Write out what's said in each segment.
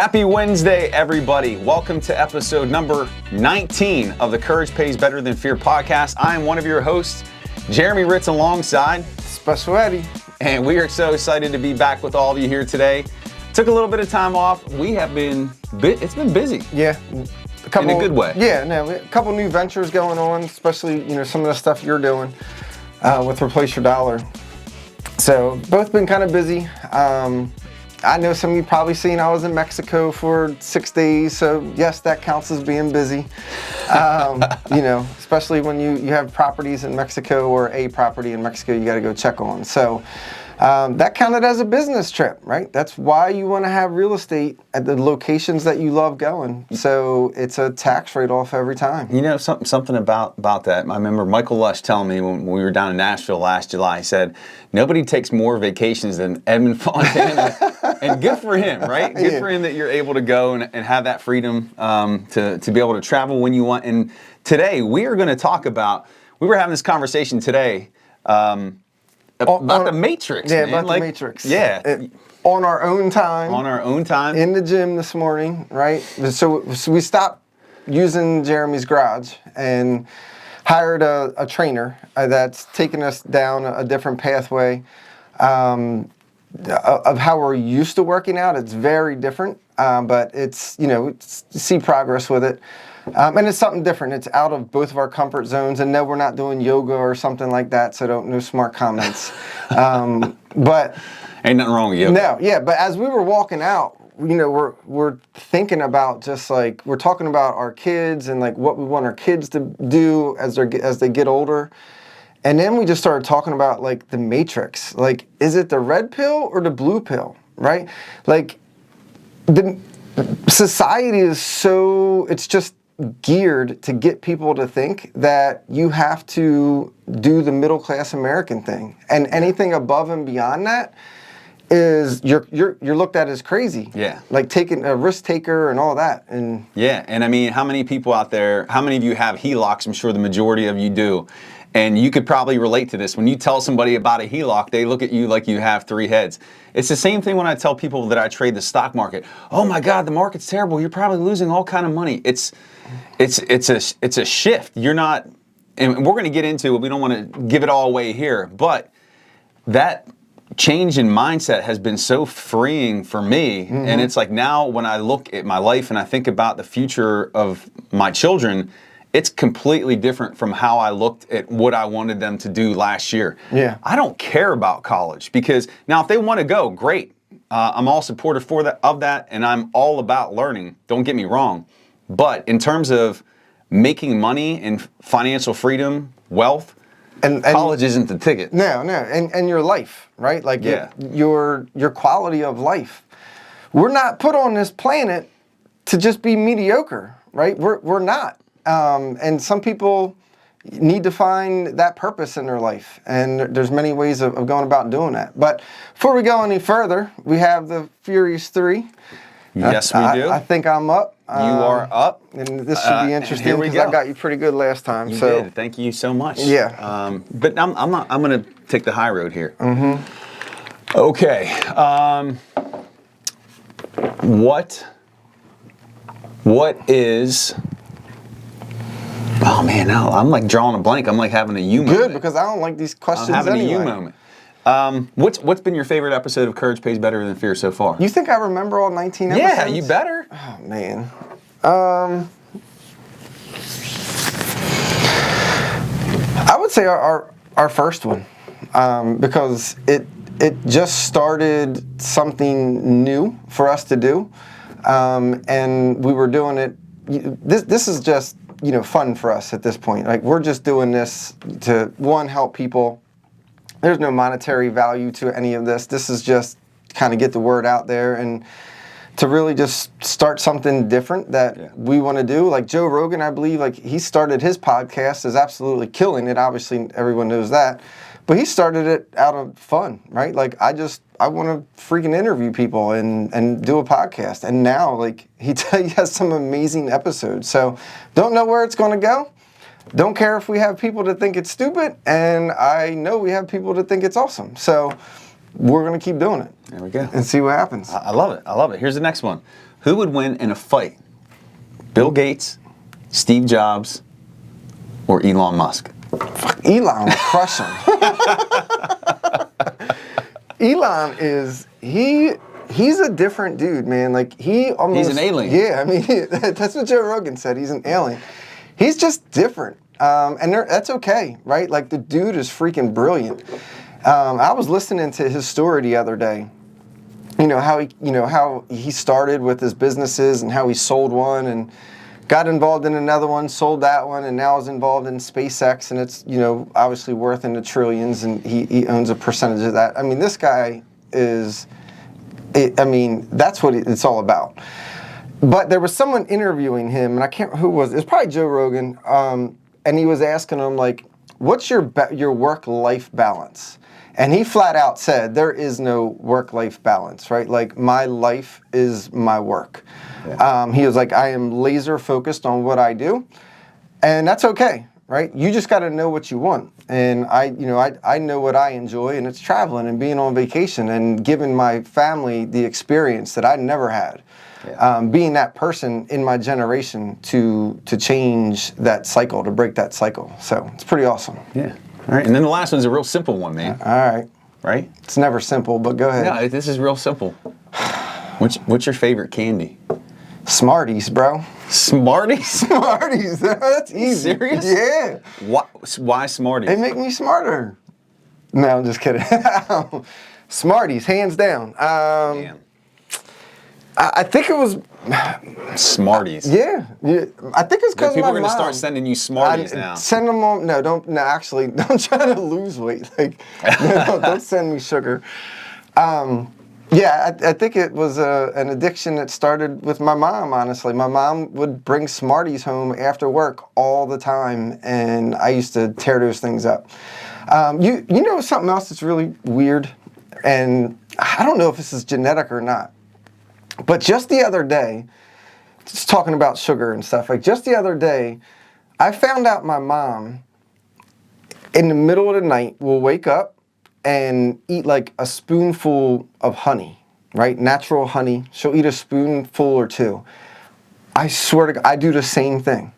Happy Wednesday, everybody. Welcome to episode number 19 of the Courage Pays Better Than Fear podcast. I am one of your hosts, Jeremy Ritz, alongside Special Eddie. And we are so excited to be back with all of you here today. Took a little bit of time off. It's been busy. Yeah. In a good way. Yeah, a couple new ventures going on, especially, some of the stuff you're doing with Replace Your Dollar. So both been kind of busy. I know some of you probably seen I was in Mexico for 6 days, so yes, that counts as being busy. Especially when you have properties in Mexico or a property in Mexico you got to go check on. So that counted as a business trip, right? That's why you want to have real estate at the locations that you love going. So it's a tax write-off every time. Something about that. I remember Michael Lush telling me when we were down in Nashville last July, he said, nobody takes more vacations than Edmund Fontana. And good for him, right? Good for him that you're able to go and have that freedom to be able to travel when you want. And today we are going to talk about, we were having this conversation today, about the Matrix, yeah, man. about the Matrix. Yeah. On our own time. On our own time. In the gym this morning, right? So we stopped using Jeremy's garage and hired a trainer that's taken us down a different pathway of how we're used to working out. It's very different, but it's, see progress with it. And it's something different. It's out of both of our comfort zones. And no, we're not doing yoga or something like that, so no smart comments. But ain't nothing wrong with yoga. No, yeah. But as we were walking out, we're thinking about just like, we're talking about our kids and like what we want our kids to do as they get older. And then we just started talking about like the Matrix. Like, is it the red pill or the blue pill, right? Like, the society is it's just geared to get people to think that you have to do the middle class American thing, and anything above and beyond that is you're looked at as crazy. Yeah, like taking a risk taker and all that. And yeah, and I mean, how many people out there? How many of you have HELOCs? I'm sure the majority of you do. And you could probably relate to this. When you tell somebody about a HELOC, they look at you like you have three heads. It's the same thing when I tell people that I trade the stock market. Oh my God, the market's terrible. You're probably losing all kind of money. It's a shift. You're not, and we're going to get into it. We don't want to give it all away here, but that change in mindset has been so freeing for me. Mm-hmm. And it's like now when I look at my life and I think about the future of my children, it's completely different from how I looked at what I wanted them to do last year. Yeah, I don't care about college because now if they want to go, great. I'm all supportive of that, and I'm all about learning. Don't get me wrong. But in terms of making money and financial freedom, wealth, and college isn't the ticket. No, and your life, right? Like your quality of life. We're not put on this planet to just be mediocre, right? We're not. And some people need to find that purpose in their life. And there's many ways of going about doing that. But before we go any further, we have the Furious 3. Yes, we do. I think I'm up. You are up. And this should be interesting because I got you pretty good last time. You did. Thank you so much. Yeah. But I'm going to take the high road here. Mm-hmm. Okay. What is... Oh man, no, I'm like drawing a blank. I'm like having a you moment. Good, because I don't like these questions I'm having anyway. a you moment. What's been your favorite episode of Courage Pays Better Than Fear so far? You think I remember all 19 episodes? Yeah, you better. Oh man. I would say our first one, because it just started something new for us to do, and we were doing it. This is just fun for us at this point. Like, we're just doing this to, one, help people. There's no monetary value to any of this. This is just kind of get the word out there and to really just start something different that we want to do. Like Joe Rogan, I believe, like he started his podcast, is absolutely killing it. Obviously, everyone knows that. But he started it out of fun, right? Like, I want to freaking interview people and do a podcast. And now, like, he has some amazing episodes. So, don't know where it's going to go. Don't care if we have people that think it's stupid. And I know we have people that think it's awesome. So, we're going to keep doing it. There we go. And see what happens. I love it. I love it. Here's the next one. Who would win in a fight? Bill Gates, Steve Jobs, or Elon Musk? Elon would crush him. Elon he's a different dude, man. Like he almost He's an alien. Yeah, I mean that's what Joe Rogan said. He's an alien. He's just different, and that's okay, right? Like the dude is freaking brilliant. I was listening to his story the other day. How he started with his businesses and how he sold one and got involved in another one, sold that one, and now is involved in SpaceX, and it's obviously worth in the trillions, and he owns a percentage of that. I mean, this guy is, that's what it's all about. But there was someone interviewing him, and I can't who was it? It's probably Joe Rogan, and he was asking him like, "What's your work-life balance?" And he flat out said, there is no work-life balance, right? Like, my life is my work. Yeah. He was like, I am laser focused on what I do, and that's okay, right? You just got to know what you want. And I know what I enjoy, and it's traveling and being on vacation and giving my family the experience that I never had. Yeah. Being that person in my generation to change that cycle, to break that cycle. So it's pretty awesome. Yeah. All right, and then the last one's a real simple one, man. All right. Right? It's never simple, but go ahead. Yeah, this is real simple. What's your favorite candy? Smarties, bro. Smarties? Smarties. That's easy. Serious? Yeah. Why Smarties? They make me smarter. No, I'm just kidding. Smarties, hands down. Damn. I think it was Smarties. Yeah. I think it's because people my are going to mom. start sending you Smarties now. Send them on. No, don't. No, actually, don't try to lose weight. Like, don't send me sugar. Yeah, I think it was an addiction that started with my mom. Honestly, my mom would bring Smarties home after work all the time, and I used to tear those things up. You know something else that's really weird, and I don't know if this is genetic or not. But just the other day, just talking about sugar and stuff, like just the other day, I found out my mom, in the middle of the night, will wake up and eat like a spoonful of honey, right? Natural honey. She'll eat a spoonful or two. I swear to God, I do the same thing.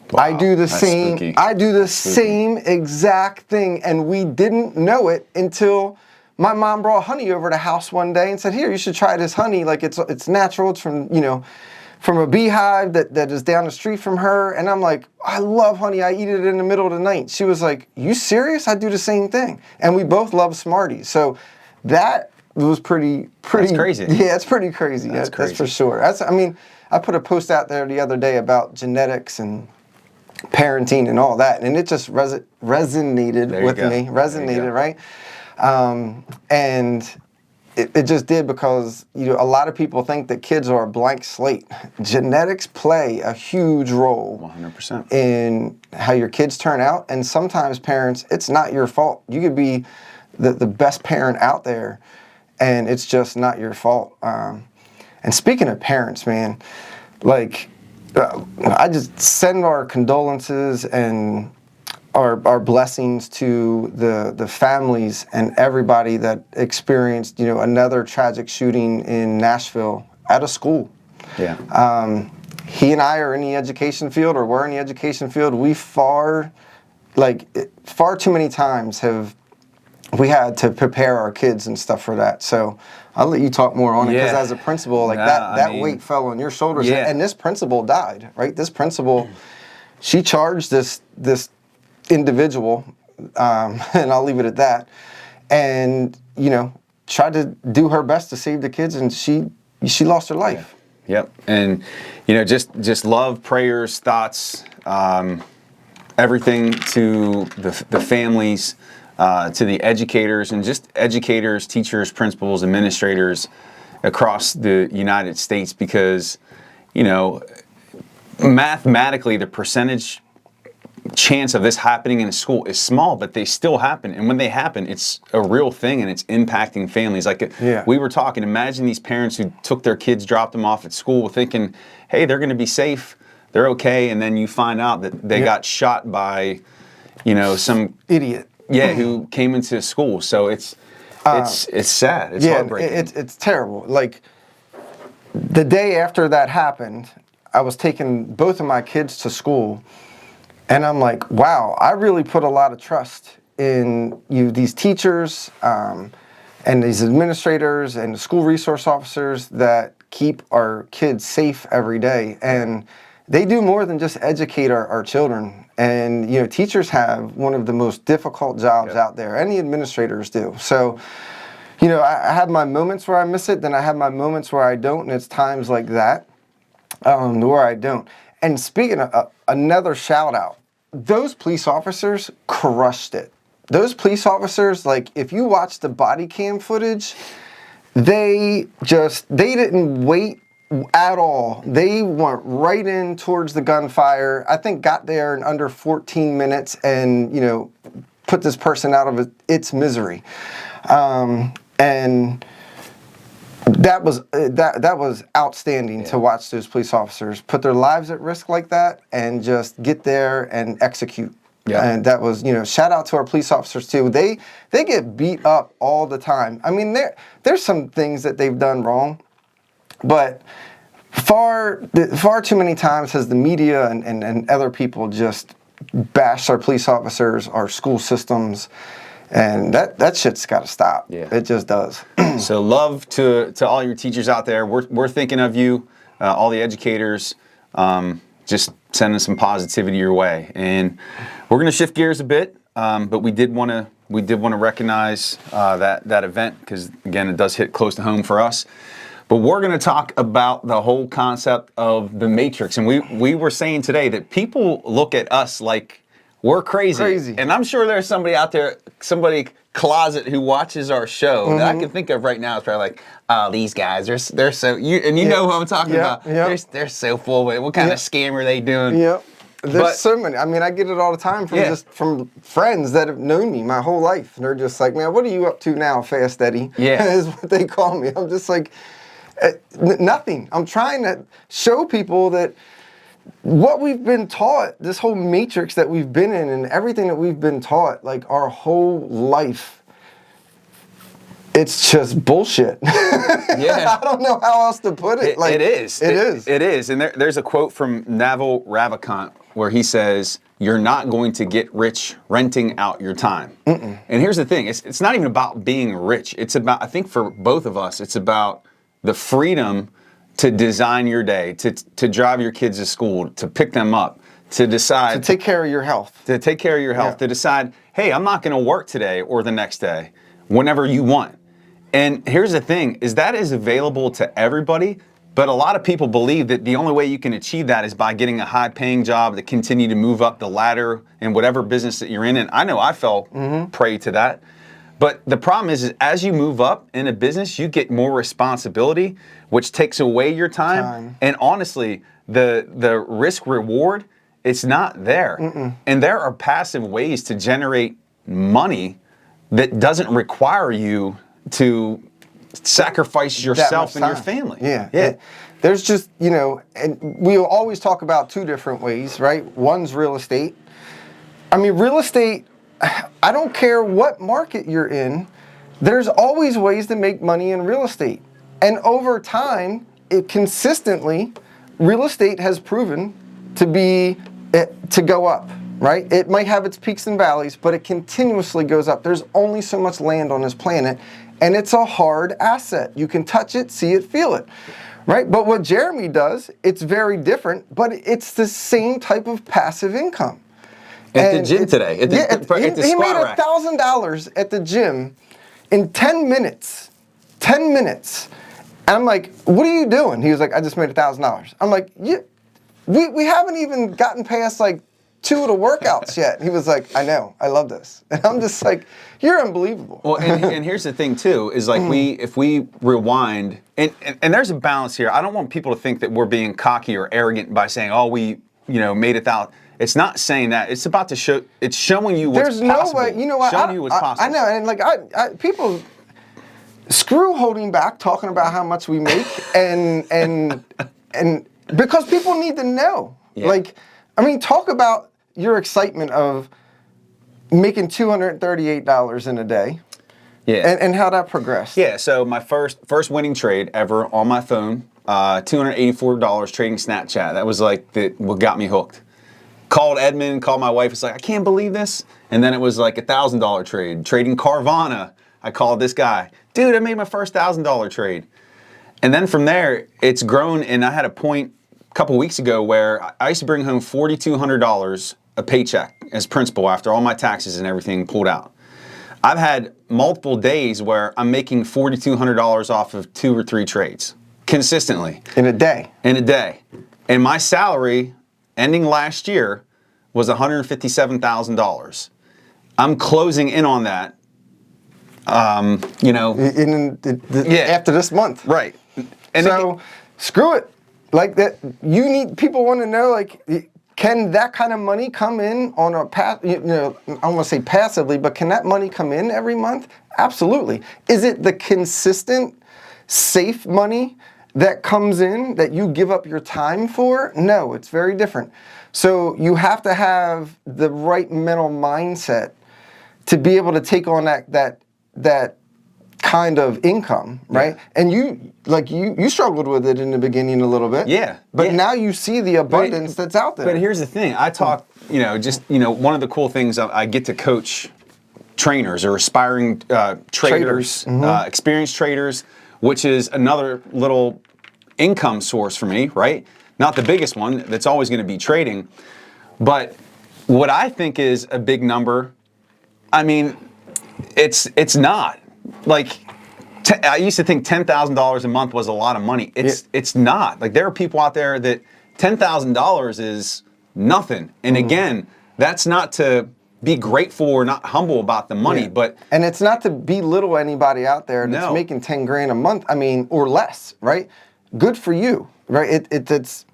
Wow, I do the same. Spooky. I do the same exact thing, and we didn't know it until my mom brought honey over to the house one day and said, "Here, you should try this honey. Like it's natural. It's from a beehive that is down the street from her." And I'm like, "I love honey. I eat it in the middle of the night." She was like, "You serious? I do the same thing." And we both love Smarties. So that was pretty. That's crazy. Yeah, it's pretty crazy. That's crazy. That's for sure. I put a post out there the other day about genetics and parenting and all that, and it just resonated with me. Resonated, right? And it just did, because a lot of people think that kids are a blank slate. Genetics play a huge role 100% in how your kids turn out, and sometimes parents, it's not your fault. You could be the best parent out there, and it's just not your fault. And speaking of parents, man, like I just send our condolences and our blessings to the families and everybody that experienced, another tragic shooting in Nashville at a school. Yeah. He and I are in the education field, or we're in the education field. We far too many times have we had to prepare our kids and stuff for that. So I'll let you talk more on it, because as a principal, that weight fell on your shoulders. Yeah. And this principal died, right? This principal, she charged this individual, and I'll leave it at that, and tried to do her best to save the kids, and she lost her life. Yep. And just love, prayers, thoughts, everything to the families, to the educators, and just educators, teachers, principals, administrators across the United States, because mathematically the percentage chance of this happening in a school is small, but they still happen. And when they happen, it's a real thing, and it's impacting families. We were talking, imagine these parents who took their kids, dropped them off at school thinking, hey, they're going to be safe, they're okay, and then you find out that they got shot by, some idiot. Yeah, who came into school. So it's sad. It's heartbreaking. It's terrible. Like, the day after that happened, I was taking both of my kids to school, and I'm like, wow, I really put a lot of trust in these teachers, and these administrators and the school resource officers that keep our kids safe every day. And they do more than just educate our children. And teachers have one of the most difficult jobs out there, and the administrators do. So, I have my moments where I miss it, then I have my moments where I don't, and it's times like that where I don't. And speaking of another shout out, those police officers crushed it. Those police officers, like, if you watch the body cam footage, they didn't wait at all. They went right in towards the gunfire. I think got there in under 14 minutes and, put this person out of its misery. And that was outstanding to watch those police officers put their lives at risk like that and just get there and execute. Yeah. And that was, shout out to our police officers too. They get beat up all the time. I mean, there's some things that they've done wrong, but far too many times has the media and other people just bashed our police officers, our school systems, and that shit's got to stop. Yeah. It just does. So love to all your teachers out there. We're thinking of you, all the educators. Just sending some positivity your way, and we're going to shift gears a bit. But we did want to recognize that event because again, it does hit close to home for us. But we're going to talk about the whole concept of the Matrix, and we were saying today that people look at us like we're crazy. And I'm sure there's somebody out there, somebody closet who watches our show that I can think of right now is probably like, oh, these guys, they're so, you know who I'm talking about. They're so full of it. What kind of scam are they doing? There's so many. I mean, I get it all the time from friends that have known me my whole life. And they're just like, man, what are you up to now, Fast Eddie? Is what they call me. I'm just like, nothing. I'm trying to show people that what we've been taught, this whole matrix that we've been in and everything that we've been taught, like our whole life, it's just bullshit. I don't know how else to put it. It is. It is. And there's a quote from Naval Ravikant where he says, you're not going to get rich renting out your time. And here's the thing. It's not even about being rich. It's about, I think for both of us, it's about the freedom to design your day, to drive your kids to school, to pick them up, to decide. To take care of your health. To take care of your health, to decide, hey, I'm not going to work today or the next day, whenever you want. And here's the thing, is that is available to everybody, but a lot of people believe that the only way you can achieve that is by getting a high-paying job that continue to move up the ladder in whatever business that you're in. And I know I fell prey to that. But the problem is as you move up in a business, you get more responsibility, which takes away your time. And honestly, the risk reward, it's not there. And there are passive ways to generate money that doesn't require you to sacrifice yourself and your family. There's just, and we always talk about two different ways, right? One's real estate. I mean, real estate, I don't care what market you're in, there's always ways to make money in real estate. And over time, consistently, real estate has proven to go up, right? It might have its peaks and valleys, but it continuously goes up. There's only so much land on this planet, and it's a hard asset. You can touch it, see it, feel it, right? But what Jeremy does, it's very different, but it's the same type of passive income. At the gym today. He made $1,000 at the gym in 10 minutes. 10 minutes. And I'm like, what are you doing? He was like, I just made $1,000. I'm like, we haven't even gotten past like 2 of the workouts yet. He was like, I know, I love this. And I'm just like, you're unbelievable. Well, and here's the thing too, is like if we rewind, and there's a balance here. I don't want people to think that we're being cocky or arrogant by saying, oh, we made $1,000. It's not saying that. It's about to show. It's showing you what's possible. There's no way. You know what? Showing you what's possible. I know, and like people screw holding back, talking about how much we make, and because people need to know. Like, I mean, talk about your excitement of making $238 in a day. And how that progressed. Yeah. So my first winning trade ever on my phone $284 trading Snapchat. That was like what got me hooked. Called Edmund, called my wife. It's like, I can't believe this. And then it was like $1,000 trade. Trading Carvana. I called this guy. Dude, I made my first $1,000 trade. And then from there, it's grown. And I had a point a couple weeks ago where I used to bring home $4,200 a paycheck as principal after all my taxes and everything pulled out. I've had multiple days where I'm making $4,200 off of 2 or 3 trades consistently. In a day. In a day. And my salary ending last year was $157,000. I'm closing in on that. After this month. Right. And so screw it. Like that, people want to know, like, can that kind of money come in on a I don't want to say passively, but can that money come in every month? Absolutely. Is it the consistent, safe money that comes in that you give up your time for? No, it's very different. So you have to have the right mental mindset to be able to take on that kind of income, right? Yeah. And you struggled with it in the beginning a little bit. Yeah. But now you see the abundance that's out there. But here's the thing. I talk, one of the cool things I get to coach trainers or aspiring traders, Mm-hmm. experienced traders, which is another little income source for me, right? Not the biggest one. That's always going to be trading. But what I think is a big number, I mean, it's not. Like, I used to think $10,000 a month was a lot of money. It's not. Like, there are people out there that $10,000 is nothing. And again, that's not to be grateful or not humble about the money, but... And it's not to belittle anybody out there that's making 10 grand a month, or less, right? Good for you, right? It's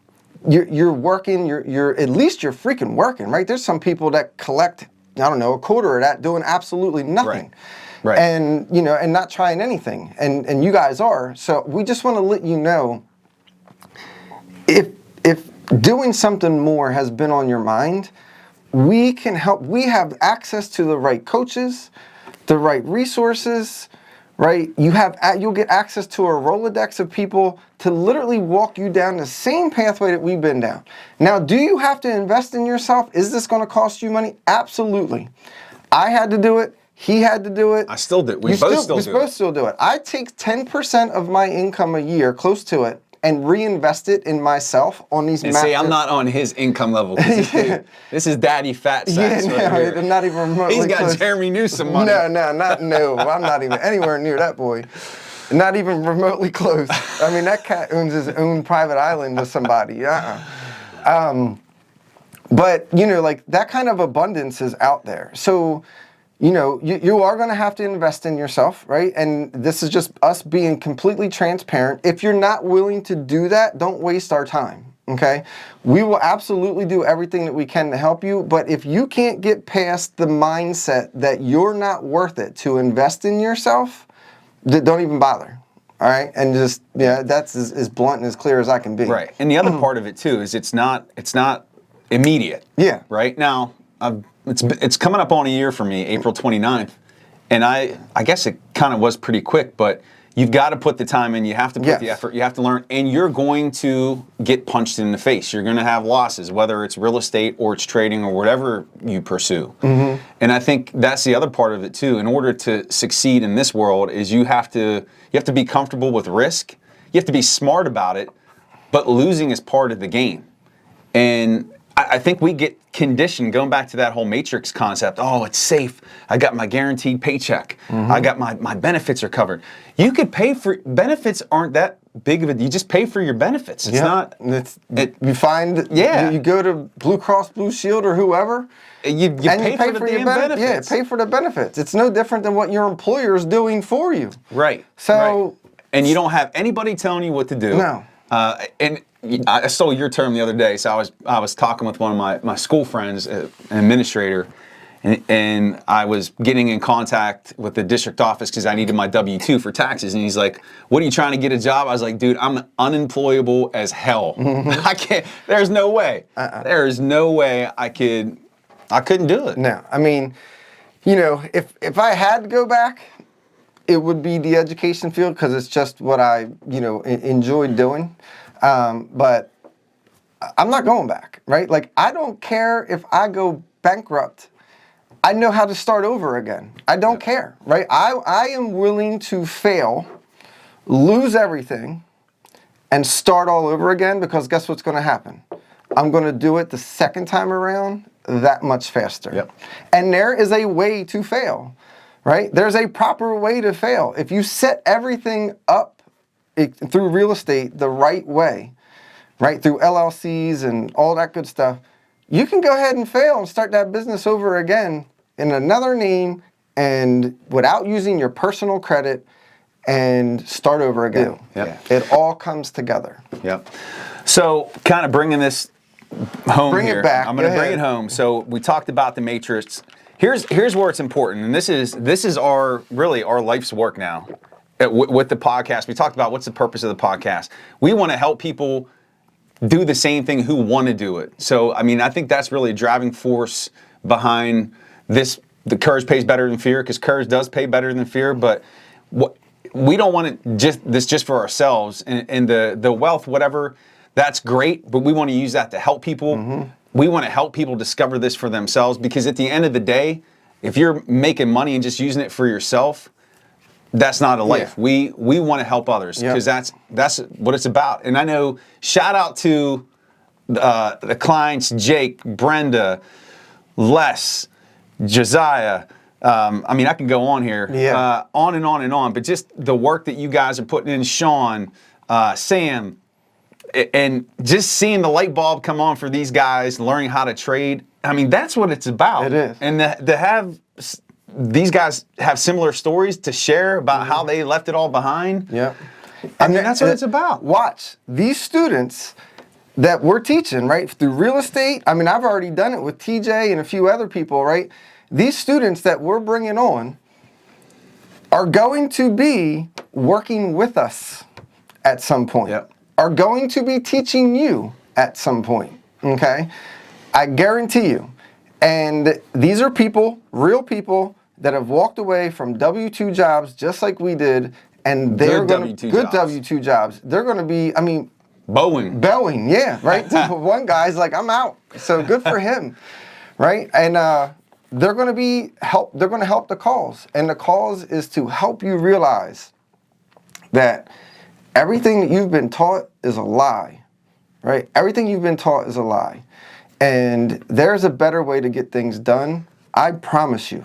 you're working, you're at least you're freaking working, right? There's some people that collect, a quarter of that doing absolutely nothing. Right. And, and not trying anything. And you guys are. So we just want to let you know, if doing something more has been on your mind, we can help. We have access to the right coaches, the right resources, right? You'll get access to a Rolodex of people to literally walk you down the same pathway that we've been down. Now, do you have to invest in yourself? Is this going to cost you money? Absolutely. I had to do it. He had to do it. I still do. We both still do it. I take 10% of my income a year, close to it, and reinvest it in myself on these. And see, I'm not on his income level. This is Daddy Fat Sacks right here. I'm not even remotely He's got close. Jeremy Newsom money. No, I'm not even anywhere near that boy. Not even remotely close. I mean, that cat owns his own private island with somebody. But that kind of abundance is out there. So. You are going to have to invest in yourself, right? And this is just us being completely transparent. If you're not willing to do that, don't waste our time, okay? We will absolutely do everything that we can to help you, but if you can't get past the mindset that you're not worth it to invest in yourself, don't even bother, all right? And just, that's as blunt and as clear as I can be. Right. And the other part of it, too, is it's not immediate. Yeah. Right? Now, it's coming up on a year for me, April 29th, and I guess it kind of was pretty quick, but you've got to put the time in, you have to put the effort, you have to learn, and you're going to get punched in the face. You're going to have losses, whether it's real estate or it's trading or whatever you pursue. Mm-hmm. And I think that's the other part of it too. In order to succeed in this world is you have to be comfortable with risk, you have to be smart about it, but losing is part of the game. And I think we get conditioned, going back to that whole matrix concept. Oh, it's safe. I got my guaranteed paycheck. Mm-hmm. I got my benefits are covered. You could pay for benefits aren't that big of a. You just pay for your benefits. It's not. You find. Yeah. You go to Blue Cross Blue Shield or whoever. You pay for your benefits. Yeah, pay for the benefits. It's no different than what your employer is doing for you. Right. So. Right. And you don't have anybody telling you what to do. No. And I stole your term the other day. So I was talking with one of my school friends, an administrator, and I was getting in contact with the district office because I needed my W-2 for taxes. And he's like, "What are you trying to get a job?" I was like, "Dude, I'm unemployable as hell. I can't. There's no way. There is no way I couldn't do it." No, I mean, if I had to go back, it would be the education field because it's just what I, enjoy doing. But I'm not going back, right? Like, I don't care if I go bankrupt. I know how to start over again. I don't care, right? I am willing to fail, lose everything, and start all over again, because guess what's going to happen? I'm going to do it the second time around that much faster. Yep. And there is a way to fail, right? There's a proper way to fail. If you set everything up through real estate the right way, right, through LLCs and all that good stuff, you can go ahead and fail and start that business over again in another name and without using your personal credit and start over again. Yep. It all comes together. Yep. So kind of bringing this home Bring here. it back. I'm going to Go bring ahead. it home. So we talked about the matrix. Here's where it's important, and this is our life's work now. With the podcast, we talked about what's the purpose of the podcast. We want to help people do the same thing who want to do it. So I mean, I think that's really a driving force behind this. The courage pays better than fear, because courage does pay better than fear. But we don't want it just for ourselves, and the wealth, whatever. That's great, but we want to use that to help people. Mm-hmm. We want to help people discover this for themselves, because at the end of the day, if you're making money and just using it for yourself, that's not a life. Yeah. We want to help others, because that's what it's about. And I know, shout out to the clients, Jake, Brenda, Les, Josiah. I mean, I can go on here, on and on and on, but just the work that you guys are putting in, Sean, Sam, and just seeing the light bulb come on for these guys, learning how to trade. I mean, that's what it's about. It is. And to have these guys have similar stories to share about how they left it all behind. Yeah. I mean, that's what it's about. Watch, these students that we're teaching, right, through real estate. I mean, I've already done it with TJ and a few other people, right? These students that we're bringing on are going to be working with us at some point. Yep. Are going to be teaching you at some point, okay? I guarantee you. And these are people, real people, that have walked away from W-2 jobs just like we did, and they're going to good W-2 jobs. They're going to be, I mean, Boeing, yeah, right? One guy's like, I'm out. So good for him, right? And they're going to help the cause. And the cause is to help you realize that everything that you've been taught is a lie, right? Everything you've been taught is a lie. And there's a better way to get things done. I promise you.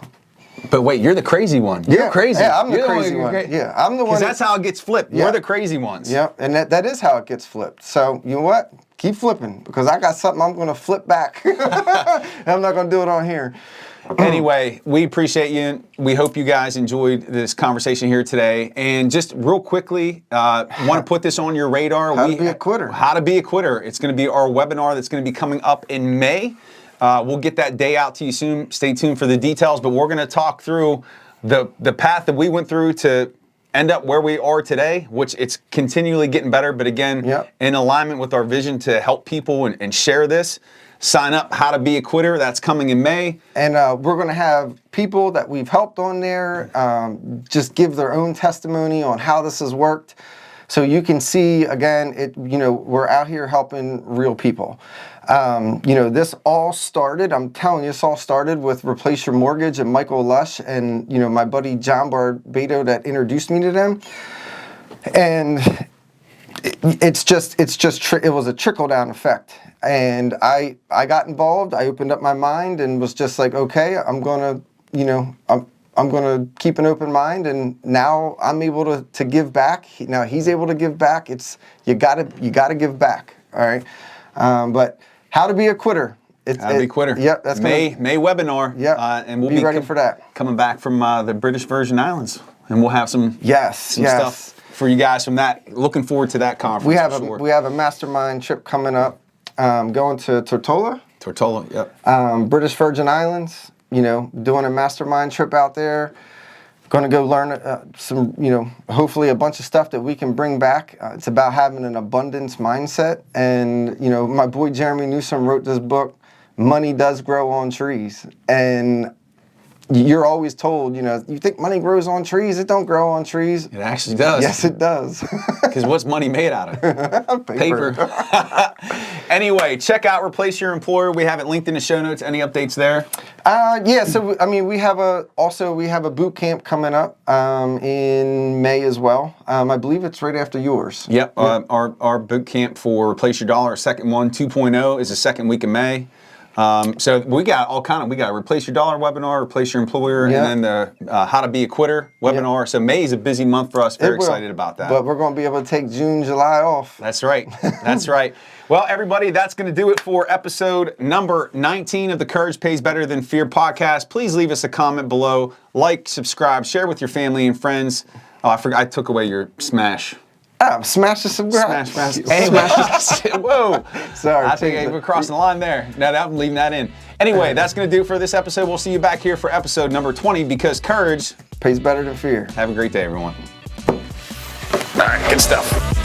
But wait, you're the crazy one. You're crazy. Yeah, I'm the crazy one. Yeah, I'm the one. Because that's how it gets flipped. Yeah. We're the crazy ones. Yeah, and that is how it gets flipped. So, you know what? Keep flipping, because I got something I'm going to flip back. I'm not going to do it on here. Anyway, we appreciate you. We hope you guys enjoyed this conversation here today. And just real quickly, want to put this on your radar. How to be a quitter. How to be a quitter. It's going to be our webinar that's going to be coming up in May. We'll get that day out to you soon. Stay tuned for the details. But we're going to talk through the path that we went through to end up where we are today, which it's continually getting better. But again, in alignment with our vision to help people and share this. Sign up, How to Be a Quitter. That's coming in May. And we're going to have people that we've helped on there just give their own testimony on how this has worked. So you can see, again, we're out here helping real people. This all started, I'm telling you, this all started with Replace Your Mortgage and Michael Lush and, my buddy John Barbato that introduced me to them. And it was a trickle-down effect. And I got involved. I opened up my mind and was just like, okay, I'm gonna keep an open mind. And now I'm able to give back. Now he's able to give back. You gotta give back. All right. But How to Be a Quitter. How to Be a Quitter. Yep. That's May webinar. Yep. And we'll be ready for that. Coming back from the British Virgin Islands, and we'll have some stuff for you guys from that. Looking forward to that conference. We have a mastermind trip coming up. Going to Tortola. Yep. British Virgin Islands, doing a mastermind trip out there. Going to go learn some, hopefully a bunch of stuff that we can bring back. It's about having an abundance mindset. And, my boy Jeremy Newsom wrote this book, Money Does Grow on Trees. And you're always told, you think money grows on trees? It don't grow on trees. It actually does. Yes, it does. Because what's money made out of? Paper. Anyway, check out Replace Your Employer. We have it linked in the show notes. Any updates there? Yeah. So we have a boot camp coming up in May as well. I believe it's right after yours. Yep. Our boot camp for Replace Your Dollar, second one, 2.0, is the second week of May. So we got we got a Replace Your Dollar webinar, Replace Your Employer, and then the How to Be a Quitter webinar. So May is a busy month for us. Very excited about that. But we're going to be able to take June, July off. That's right. That's right. Well, everybody, that's going to do it for episode number 19 of the Courage Pays Better Than Fear podcast. Please leave us a comment below, like, subscribe, share with your family and friends. Oh, I forgot. I took away your smash. Smash the subscribe. Smash. Anyway, whoa. Sorry. I think we're crossing the line there. No, I'm leaving that in. Anyway, that's going to do it for this episode. We'll see you back here for episode number 20 because courage pays better than fear. Have a great day, everyone. All right, good stuff.